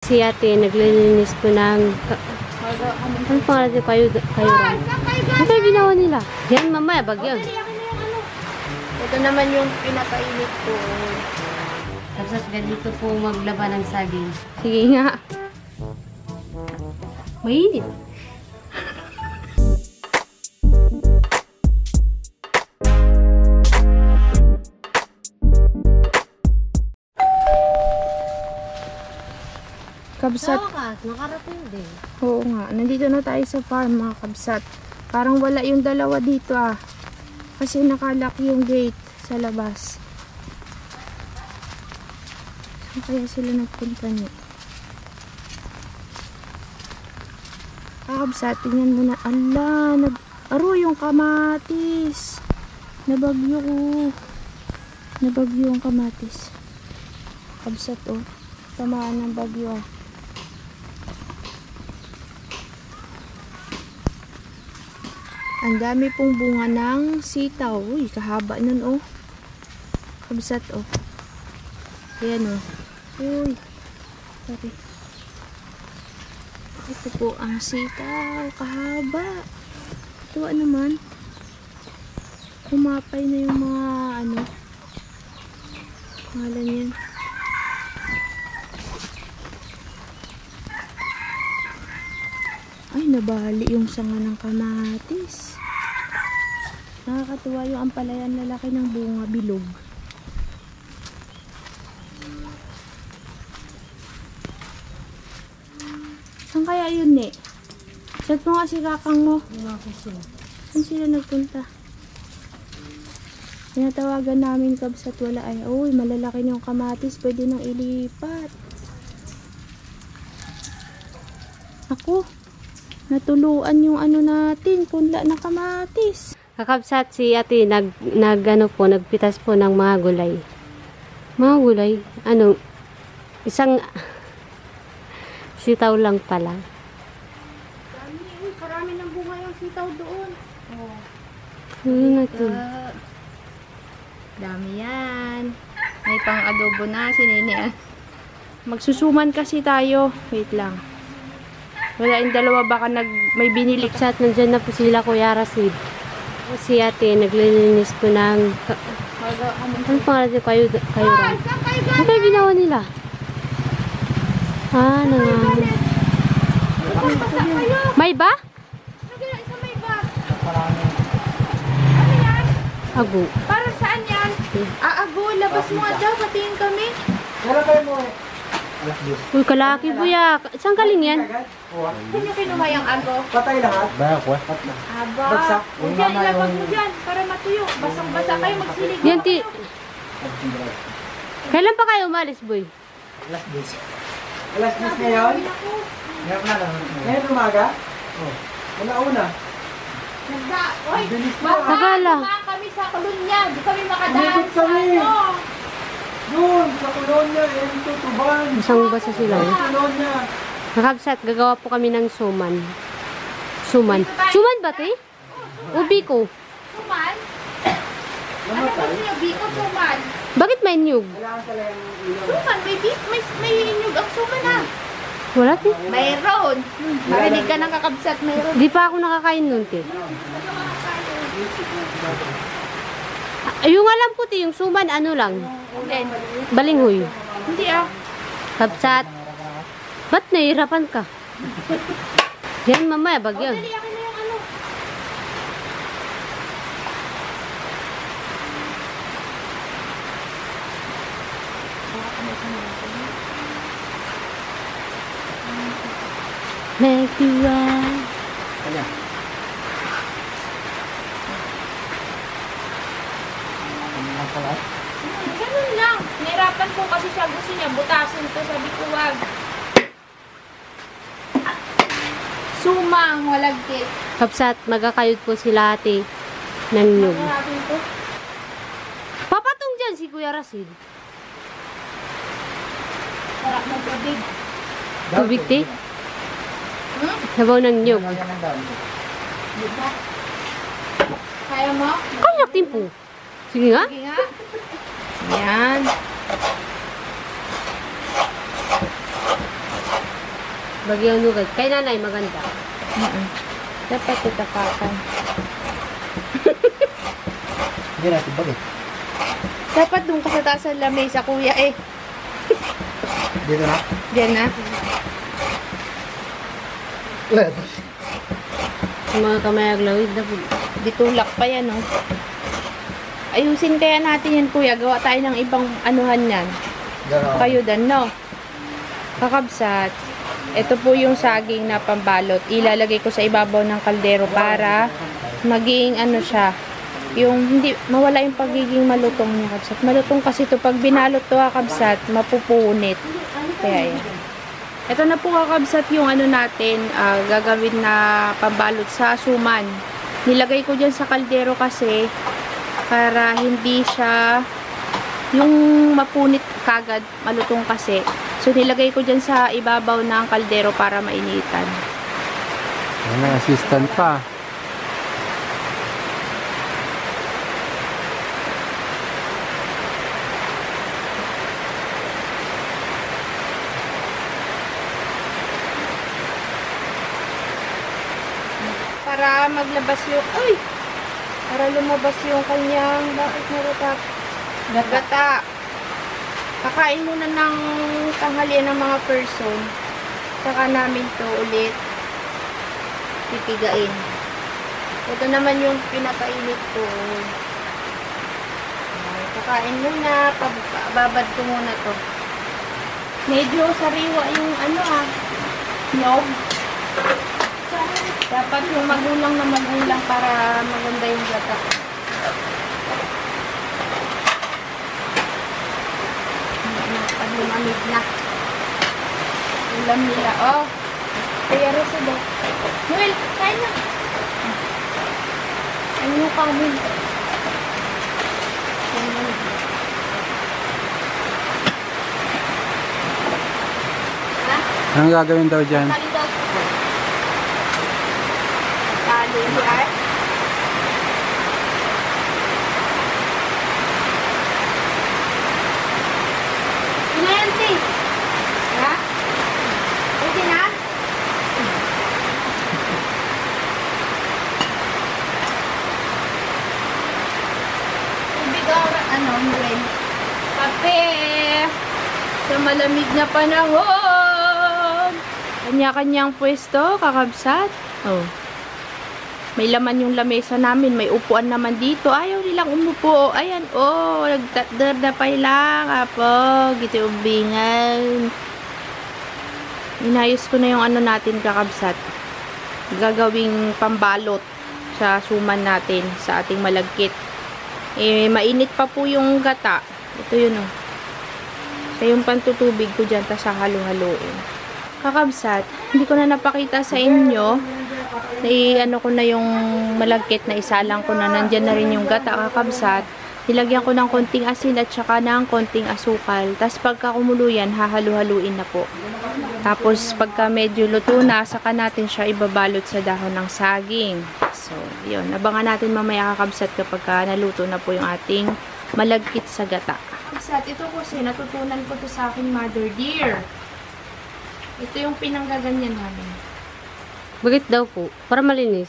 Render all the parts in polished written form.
Si ate, naglilinis po ng... Ano pa natin kayo rin? Ano kayo ginawa nila? Yan, mamaya, bagyo. Ito naman yung pinapainit ko. Tapos ganito po maglaba ng saging. Sige nga. Mainit. Kabsat. Nakarating din. Oo nga. Nandito na tayo sa farm, mga kabsat. Parang wala yung dalawa dito ah. Kasi nakalock yung gate sa labas. Saan kaya sila nagpunta niya? Kabsat, tingnan mo na. Ala, aro yung kamatis. Nabagyo ko. Nabagyo yung kamatis. Kabsat oh. Tamaan ng bagyo ah. Ang dami pong bunga ng sitaw. Uy, kahaba nun oh. Kabsat oh. Ayan oh. Uy. Sorry. Ito po ang sitaw. Kahaba. Tuwa naman. Kumapay na yung mga ano. Pangalan yan. Ay, nabali yung sanga ng kamatis. Nakakatuwa yung ampalayan lalaki ng bunga bilog. Saan kaya yun eh? Chat mo nga si kakang mo. Saan sila nagpunta? Tinatawagan namin kabsat wala ay. Uy, malalaki yung kamatis. Pwede nang ilipat. Ako. Natuluan yung ano natin, punla na kamatis. Kakabsat si ate, nagpitas po ng mga gulay. Mga gulay? Ano? Isang sitaw lang pala. Dami, uy, karami ng bunga yung sitaw doon. Oh. Ano natin? Dami yan. May pang adobo na, sinini. Magsusuman kasi tayo. Wait lang. Wala yung dalawa, baka may binili. Kapsat, nandyan na po sila Kuya Rasid. Si ate, naglilinis po ng... Ano pa natin kayo rin? Ano kayo ginawa nila? Ah, may ba? Ago. Para saan yan? Ago, labas mo nga daw, patingin kami. Wala kayo mo eh. Uy, kalaki buya. Saan galing yan? Saan yung kinuha yung ago? Patay lahat. Bakwa? Aba. Bagsak. Huwag dyan, ilabag mo dyan para matuyo. Basang-basa kayo, magsilig. Yan Kailan pa kayo umalis, boy? Alas 10. Alas 10 ngayon? Ngayon na lang. Ngayon umaga? Oh. Una-una. Oy, Tagala. kami sa Kolunya. Di kami makadaan Umikot sa kami. ano. Doon, sa Colonia. Ito, Tuban. Isang basa sila. Sa Colonia. Nakabsat, gagawa po kami ng suman. Suman. Suman ba, te? Ubi ko. Suman? Ano ba niyo? Biko, suman. Bakit may nyug? Kailangan talaga yung ilaw. Suman, may inyog ang suman ah. Wala, te. Mayroon. Marinig ka ng kakabsat, mayroon. Di pa ako nakakain nun, te. Yung alam ko, te, yung suman, ano lang? Balinghoy. Hindi ah. Kabsat. Ba't nahihirapan ka? Yan, mamaya, bagyo. Dali, akin na yung ano. Make you right. Kanya. Ganun lang. Nahirapan po kasi siya. Gusto niya butasin to. Sabi ko, wag. Sumang, walagkit. Kapsat, magkakayod po sila ate ng nyug. Maraming to. Papatong dyan si Kuya Rasid. Sarap ng tubig. Tubig, te? Sabaw ng nyug. Diba? Kaya mo? Kaya timpo. Sige nga. Sige nga. Yan. Bagyong lugad. Kay nanay, maganda. Dapat itapakan. Hindi natin bagay. Dapat doon ka sa taas ng lamesa, kuya eh. Dito na. Diyan na. Let. Yung mga kamay aglawid na po. Ditulak pa yan, oh. Ayusin kaya natin yan, kuya. Gawa tayo ng ibang anuhan yan. Kayo dan, no? Kakabsat. Ito po yung saging na pambalot. Ilalagay ko sa ibabaw ng kaldero para maging ano siya. Yung hindi, mawala yung pagiging malutong niya, kabsat. Malutong kasi ito. Pag binalot to, kabsat, mapupunit. Kaya yan. Ito na po, kakabsat, yung ano natin, gagawin na pambalot sa suman. Nilagay ko dyan sa kaldero kasi para hindi siya yung mapunit kagad, malutong kasi. So, nilagay ko dyan sa ibabaw ng kaldero para mainitan. May assistant pa. Para maglabas yung, para lumabas yung kanyang, bakit narutak? Gata. Kakain muna ng tanghalian ng mga person. Saka namin to ulit pipigain. Ito naman yung pinakainit ko. Kakain muna, babad ko muna to. Medyo sariwa yung nyog. Dapat yung magulang na magulang para maganda yung gata. Pag lumamig na. Ulam nila. Oh. Kaya Rosado. Noel, kain na. Ano yung kanin? Anong gagawin daw dyan? Tali daw. Tali yan. Pinayante. Ha? Okay na? Tubig Noel. Kape. Sa malamig na panahon. Kanya-kanyang pwesto, kakabsat. Oh. May laman yung lamesa namin. May upuan naman dito. Ayaw nilang umupo. Ayan, oh. Nagdardapay lang. Apo. Gito ubingan. Inayos ko na yung ano natin, kakabsat. Gagawing pambalot sa suman natin. Sa ating malagkit. Mainit pa po yung gata. Ito yun, oh. Ito yung pantutubig ko dyan. Tapos halo-haloin. Kakabsat, hindi ko na napakita sa inyo. Ano ko na yung malagkit na isalang ko na. Nandyan na rin yung gata, kakabsat. Nilagyan ko ng konting asin at saka ng konting asukal. Tapos pagka kumulo yan, hahalu-haluin na po. Tapos pagka medyo luto na, saka natin siya ibabalot sa dahon ng saging. So, yun. Abangan natin mamaya, kakabsat, kapag naluto na po yung ating malagkit sa gata. Kakabsat, ito kasi natutunan ko to sa aking mother dear. Ito yung pinanggaganyan namin. Bakit daw po? Para malinis.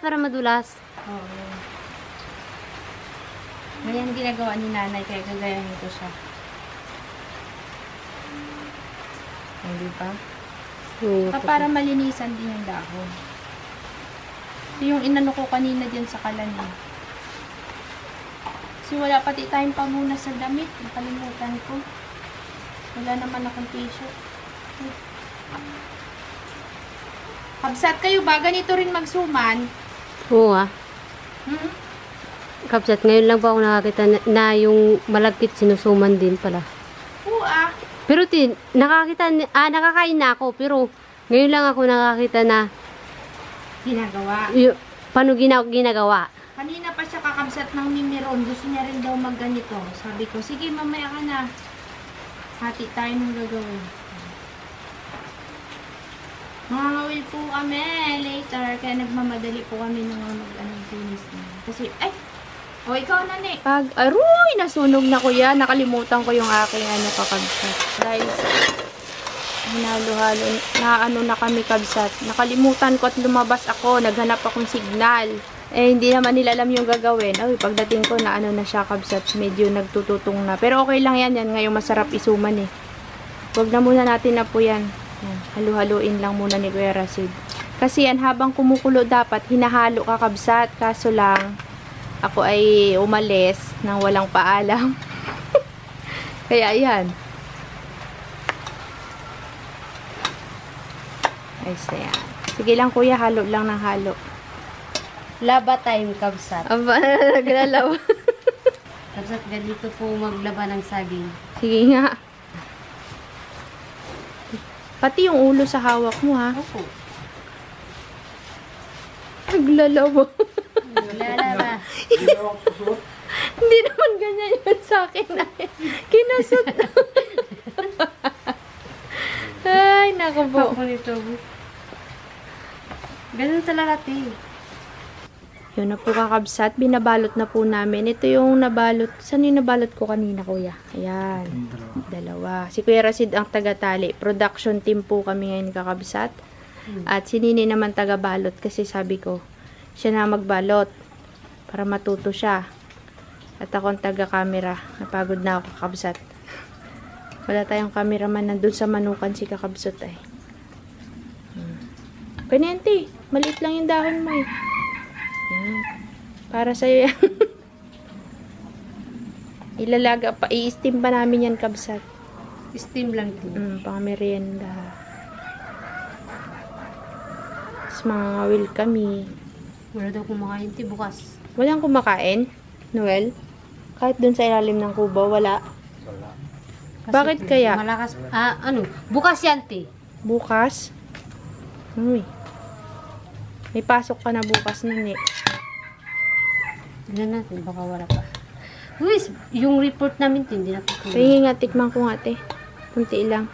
Para madulas. Oo. Ngayon ginagawa ni nanay kaya gagayahin ko siya. Hindi pa? Para malinisan din yung dahon. Ito yung inano ko kanina dyan sa kalan. Kasi wala pati tayong pamuna sa damit. Nakalimutan ko. Wala naman akong t-shirt. Kabsat, kayo ba? Ganito rin magsuman? Oo ah. Hmm? Kapsat, ngayon lang pa ako nakakita na yung malagkit sinusuman din pala. Oo ah. Pero nakakain na ako, pero ngayon lang ako nakakita na Ginagawa. paano ginagawa. Kanina pa siya kakabsat ng Mimiron. Gusto niya rin daw magganito. Sabi ko, sige mamaya ka na. Hati tayo ng gagawin. Mangangawil po kami later. Kaya nagmamadali po kami ng mag-finish na. Kasi, ikaw na ne. Aroy, nasunog na ko yan. Nakalimutan ko yung aking kakabsat. Dahil Hinalo-halo. Naano na kami kabsat. Nakalimutan ko at lumabas ako. Naghanap akong signal. Eh, hindi naman nila alam yung gagawin. Ay, pagdating ko na ano na siya kabsat. Medyo nagtututong na. Pero okay lang yan. Yan ngayong masarap isuman eh. Huwag na muna natin na po yan. Yan. Halu-haluin lang muna ni Kuya Rasid. Kasi yan, habang kumukulo dapat, hinahalo ka kabsat. Kaso lang, ako ay umalis nang walang paalam. Kaya yan. Ayos na yan. Sige lang kuya, halo lang ng halo. Laba time, kabsat. Aba, naglalaw. Kabsat, ganito po maglaba ng saging. Sige nga. Pati yung ulo sa hawak mo ha. Opo. Naglalaw. Lalaba. Hindi naman ganyan yun sa akin. Kinasot. Ay, naku po. Ako nito. Ganun talaga, te. Yun na po kakabsat. Binabalot na po namin. Ito yung nabalot. Saan yung nabalot ko kanina, kuya? Ayan. Dalawa. Si Kuya Rasid ang tagatali. Production team po kami ngayon kakabsat. At si Nini naman tagabalot. Kasi sabi ko, siya na magbalot. Para matuto siya. At ako ang taga-camera. Napagod na ako kakabsat. Wala tayong cameraman nandun sa manukan si kakabsat ay. Kanyente, maliit lang yung dahon mo eh. Yan. Para sa'yo yan. Ilalaga pa, i-steam pa namin yan kabsat. Steam lang ito. Pang merienda. Tapos mga ngawil kami. Wala daw kumakain, te, bukas. Walang kumakain, Noel? Kahit dun sa ilalim ng kubo, wala. Kasi, Bakit te, kaya? Malakas, bukas yan, te. Bukas? Uy. May pasok ka na bukas nun eh. Tignan natin, baka wala pa. Uy, yung report namin, te, hindi na po. Pahingi nga, tikman ko nga, te. Kunti lang.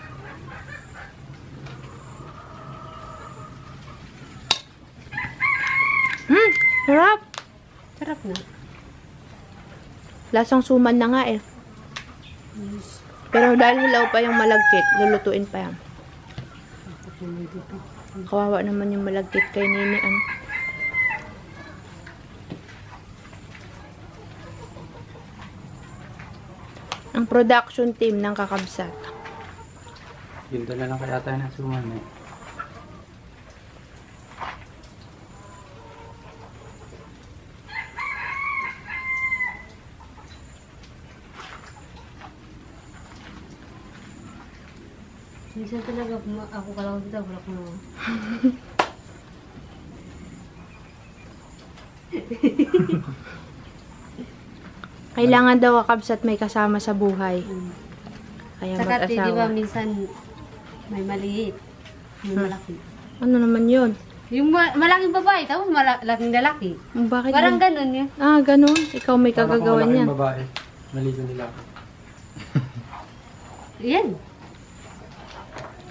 Sarap! Sarap na. Lasang suman na nga eh. Pero dahil hilaw pa yung malagkit, lulutuin pa yan. Kawawa naman yung malagkit kay Nini. Ang production team ng kakabsat. Yun na lang kaya tayo ng suman eh. Minsan talaga, ako ka lang dito, wala ko na. Kailangan daw kakabsat may kasama sa buhay. Kaya Saka, te, di ba, mag-asawa. minsan may maliit, may malaki. Ano naman yun? Yung malaking babae, tapos malaking lalaki. Bakit Parang yun? ganun yun. Ah, ganun. Ikaw may kagagawa niya. babae. Maligo nila ako. Yan.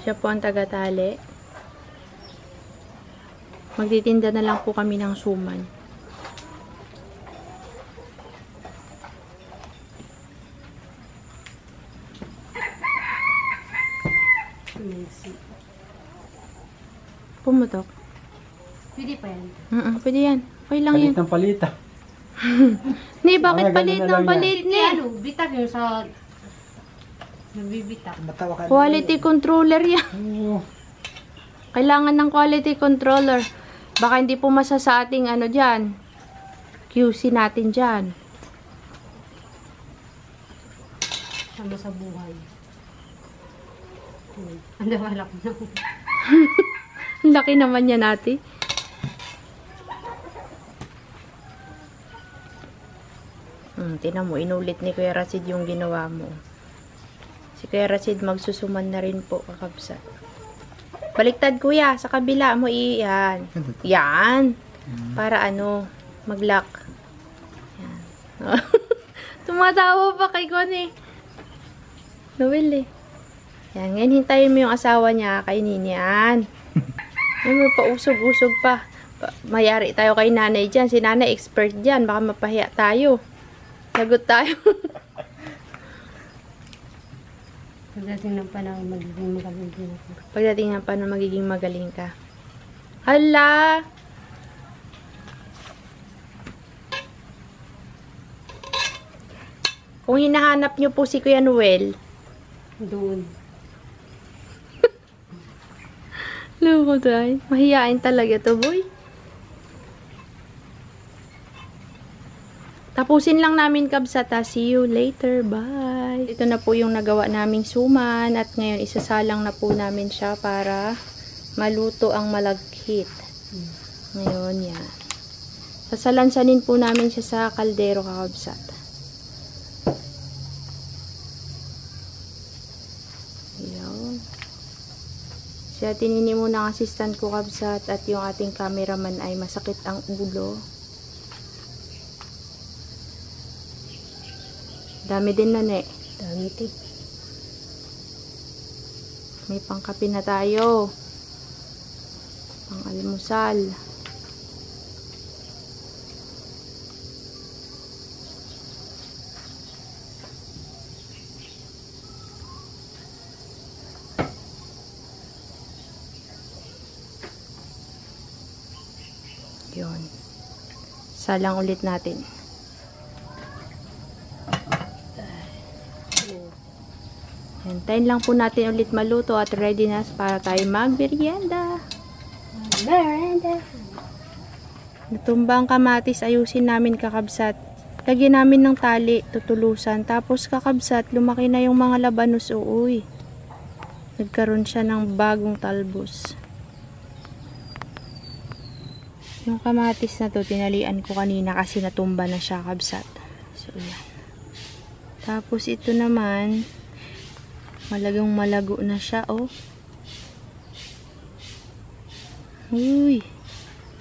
Siya po ang tagatali. Magtitinda na lang po kami ng suman. Pumutok. Pwede pa yan. Pwede yan. Okay lang yan. Palit ng palita. Ni, bakit Ganun palit na ng lang yan. palit ni? Ano, bitak yung sa... Nabibitak. Matawa ka. Quality controller yan. Oo. Kailangan ng quality controller. Baka hindi pumasa sa ating ano dyan. QC natin dyan. Sama sa buhay. Ang dawala ko na. Ang laki naman yan ate. Tinan mo, inulit ni Kuya Rasid yung ginawa mo. Si Kuya Rasid magsusuman na rin po kakabsat. Baliktad kuya, sa kabila mo yan. Yan. Para ano, mag-lock. Yan. Tumatawa pa kay Connie. Noel eh. Yan, ngayon hintayin mo yung asawa niya, kay Ninian. Yan, may pausog-usog pa. Mayari tayo kay nanay dyan. Si nanay expert dyan. Baka mapahiya tayo. Lagot tayo. Pagdating ng panahon, magiging magaling din ako. Pagdating ng paano magiging magaling ka. Hala! Kung hinahanap nyo po si Kuya Noel, Doon. loko tayo. Mahihain talaga to, boy. Tapusin lang namin, kabsat, ha. See you later. Bye. Ito na po yung nagawa naming suman at ngayon isasalang na po namin siya para maluto ang malagkit. Ngayon, yan. Sasalansanin po namin siya sa kaldero, kakabsat. Ayan. Siya tinini muna ang assistant ko, kabsat, at yung ating cameraman ay masakit ang ulo. Dami din na, ne. Dami ito. May pangkape na tayo. Pang-almusal. Yun. Salang ulit natin. Hintayin lang po natin ulit maluto at ready na para tayo mag-merienda. Natumba ang kamatis, ayusin namin, kakabsat. Lagyan namin ng tali, tutulusan. Tapos kakabsat, lumaki na yung mga labanos. Uy. Nagkaroon siya ng bagong talbos. Yung kamatis na to, tinalian ko kanina kasi natumba na siya, kabsat. So, yan. Tapos ito naman, malagang malago na siya, oh. Uy,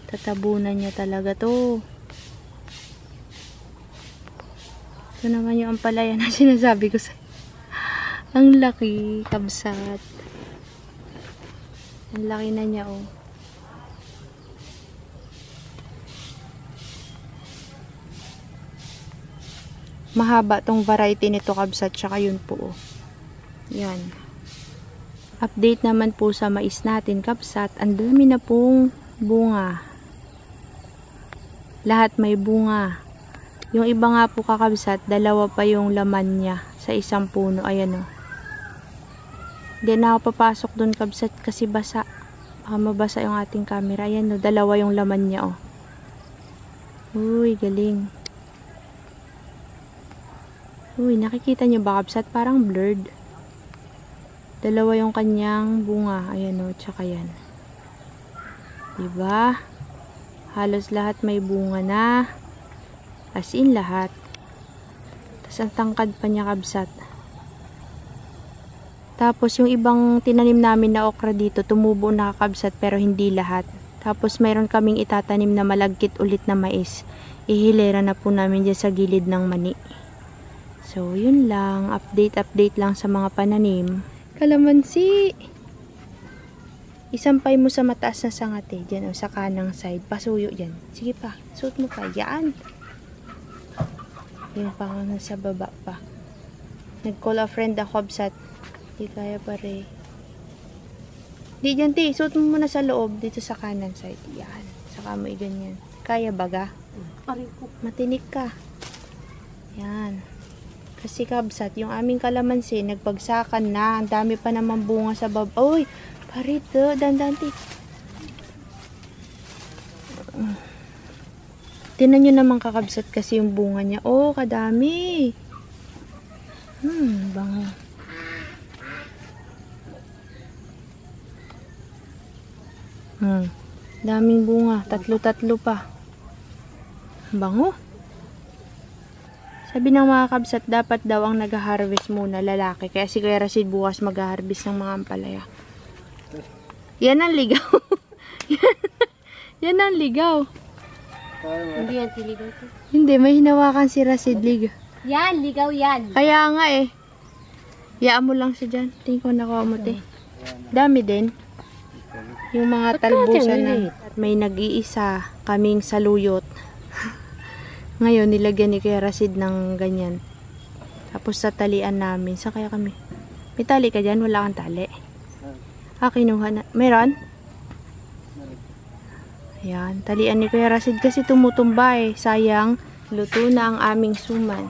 tatabunan niya talaga to. Ito naman yung ampalaya na sinasabi ko sa'yo. Ang laki, kabsat. Ang laki na niya, oh. Mahaba tong variety nito, kabsat, tsaka yun po, oh. Yan. Update naman po sa mais natin, kabsat. Ang dami na pong bunga. Lahat may bunga. Yung iba nga po, kakabsat, dalawa pa yung laman niya sa isang puno. Ayan, o. Hindi na ako papasok dun, kabsat, kasi basa. Baka mabasa yung ating camera. Ayan, o. Dalawa yung laman niya, o. Uy, galing. Uy, nakikita niyo ba, kabsat? Parang blurred. Dalawa yung kanyang bunga. Ayan, o, tsaka yan. Diba? Halos lahat may bunga na. As in, lahat. Tapos ang tangkad pa niya, kabsat. Tapos yung ibang tinanim namin na okra dito, tumubo na, kabsat, pero hindi lahat. Tapos mayroon kaming itatanim na malagkit ulit na mais. Ihilera na po namin dyan sa gilid ng mani. So, yun lang. Update lang sa mga pananim. Kalamansi. Isampay mo sa mataas na sangate. Diyan o, sa kanang side. Pasuyo dyan. Sige pa. Suot mo pa. Yan. Yung pang sa baba pa. Nag-call a friend ako, kabsat. Di kaya pare. Di dyan, ti. Suot mo muna sa loob. Dito sa kanan side. Yan. Saka mo ganyan. Kaya baga? Matinik ka. Yan. Kasi, kabsat, yung aming kalamansi, nagpagsakan na. Ang dami pa naman bunga sa baba. Uy, parito, dandanti. Tinan nyo naman, kakabsat, kasi yung bunga niya. Oh, kadami. Bango. Daming bunga. Tatlo-tatlo pa. Bango. Sabi ng mga kabsat, dapat daw ang nag-harvest muna lalaki. Kaya si Kuya Rasid bukas mag-harvest ng mga ampalaya. Yan ang ligaw. Yan ang ligaw. Hindi yan tiligaw ito. Hindi, may hinawakan si Rasid ligaw. Yan, ligaw yan. Kaya nga eh. Yaan mo lang siya dyan. Tingin ko nakuha mo, te. Dami din. Yung mga talbusan na may nag-iisa kaming saluyot. Ngayon, nilagyan ni Kuya Rasid ng ganyan. Tapos sa talian namin. Sa kaya kami? May tali ka dyan? Wala kang tali. Kinuha na. Meron? Ayan. Talian ni Kuya Rasid kasi tumutumba eh. Sayang. Luto na ang aming suman.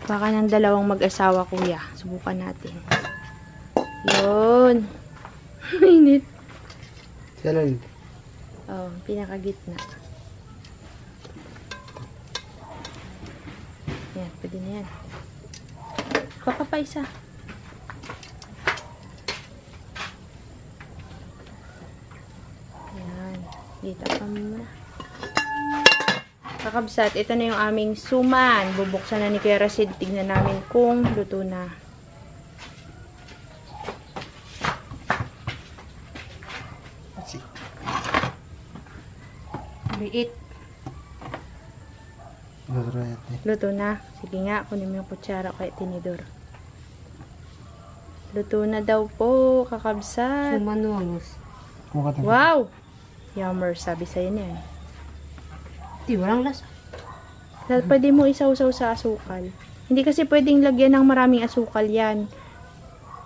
Baka ng dalawang mag-asawa, Kuya. Subukan natin. Yun. Mainit. Saan? Oh, pinakagitna. Yan, pwede na yan. Baka pa isa. Yan. Dito pa muna. Kakabsat, ito na yung aming suman. Bubuksan na ni Kuya Rasid. Tignan namin kung luto na. Liit. Luto na. Sige nga, kunin mo yung kutsara kay tinidor. Luto na daw po, kakabsat. Sumanungos. Wow! Yummer, sabi sa'yo niyan. Di, walang lasa. Pwede mo isaw-saw sa asukal. Hindi kasi pwedeng lagyan ng maraming asukal yan.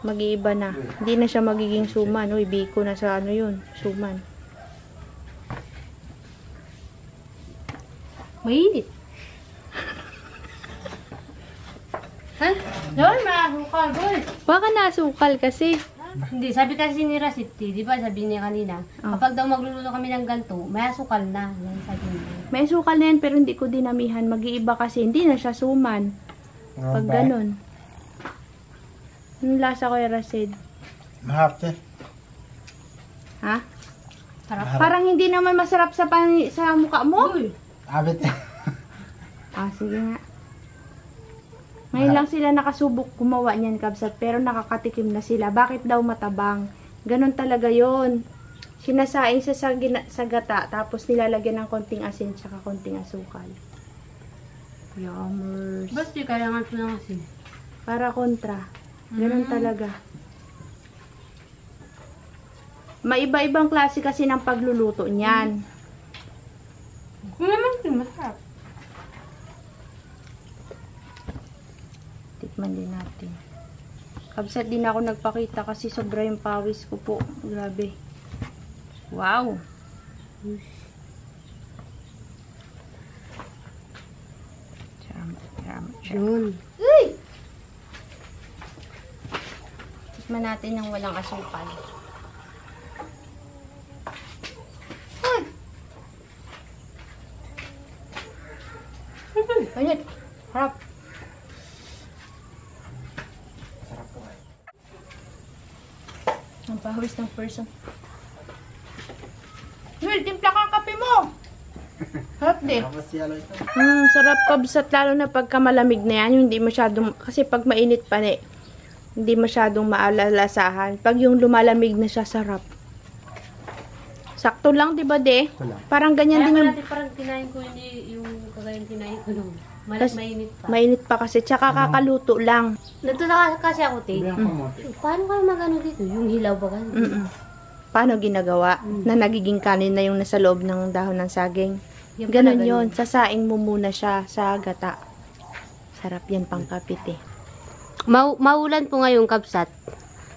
Mag-iiba na. Hindi na siya magiging suman. Uy, biko na sa ano yun. Suman. Mainit. Ha? Doon, masukal, boy. Baka na asukal kasi. Hindi, sabi kasi ni Rasiti, di ba sabi niya kanina, kapag daw magluluto kami ng ganito, may asukal na. Yan sabi niya. May asukal na yan pero hindi ko dinamihan. Mag-iiba kasi. Hindi na siya suman. Pag ganun. Yung lasa ko yung Rasid. Mahapte. Ha? Sarap. Parang hindi naman masarap sa mukha mo. Uy, Abit. Sige nga. Ngayon lang sila nakasubok gumawa niyan, kabsat, pero nakakatikim na sila. Bakit daw matabang? Ganon talaga yon. Sinasaing sa gata, tapos nilalagyan ng konting asin tsaka konting asukal. Yummers. ba't di kailangan ito ng asin? Para kontra. Ganon talaga. Maiba-ibang klase kasi ng pagluluto niyan. Kung naman ito, masarap. Tikman din natin. Kabsat, din ako nagpakita kasi sobra yung pawis ko po. Grabe. Wow! Yun. Tikman natin ng walang asukal. Ayun! Harap! Ang pawis ng person. Will, timpla ka ang kape mo! Harap din. Sarap kabsat, lalo na pagka malamig na yan, yung hindi masyadong, kasi pag mainit pa hindi masyadong maalalasahan. Pag yung lumalamig na siya, sarap. Sakto lang, di ba, de? Parang ganyan din yung... Parang kinain ko yung kagayang kinain ko nung. Tas, Mainit pa. mainit pa kasi, tsaka kakaluto lang. Nagtutaka kasi ako, te. Paano kayo magano dito? Yung hilaw ba ka? Paano ginagawa? Na nagiging kanin na yung nasa loob ng dahon ng saging. Yan Ganon pala, yun. Sasaing mo muna siya sa gata. Sarap yan pang kapit eh. Maulan po ngayon, kabsat.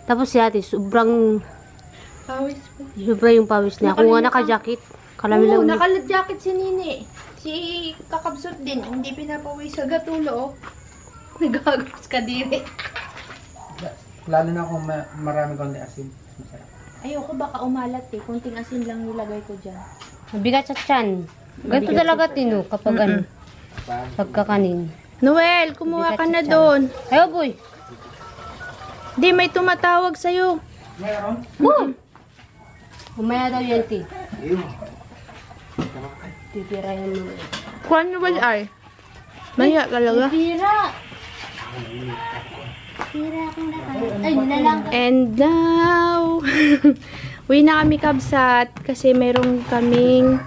Tapos si ate, sobrang... Pawis po. Sobra yung pawis niya. Kung nga naka-jacket, kalami lang. naka-jacket si Nini. Si kakabsot din. Hindi pinapawis sa gatulo. Nagagos ka diri. Lalo na kung marami konti asin. Masarap. Ayoko baka umalat eh. Kunting asin lang nilagay ko dyan. Mabigat sa tiyan. Ganito talaga tino kapag ano. Pagkakanin. Noel, kumuha ka na doon. Ayo, boy. Di, may tumatawag sa'yo. Meron? Boy! Umaya daw yan, ti. Titira yan mo. Kuhan Noel ay. Maya talaga. Tira! Tira akong nakalala. Ay, nilalang. And now, uwi na kami kabsat kasi meron kaming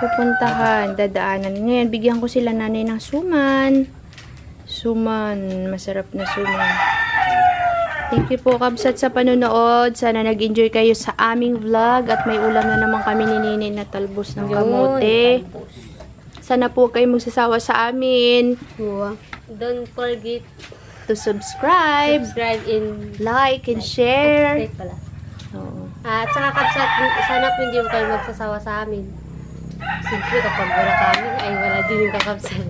pupuntahan, dadaanan. Ngayon, bigyan ko sila nanay ng suman. Suman, masarap na suman. Thank you po kabsat sa panonood. Sana nag-enjoy kayo sa aming vlog at may ulam na naman kami ni Nini na talbos ng kamote. Sana po kayo magsasawa sa amin. Don't forget to subscribe, Subscribe in like, and share. update pala. Oo. At saka kapsat, sana po hindi mo kayo magsasawa sa amin. Siyempre, kapag wala kami, ay wala din yung kakapsat.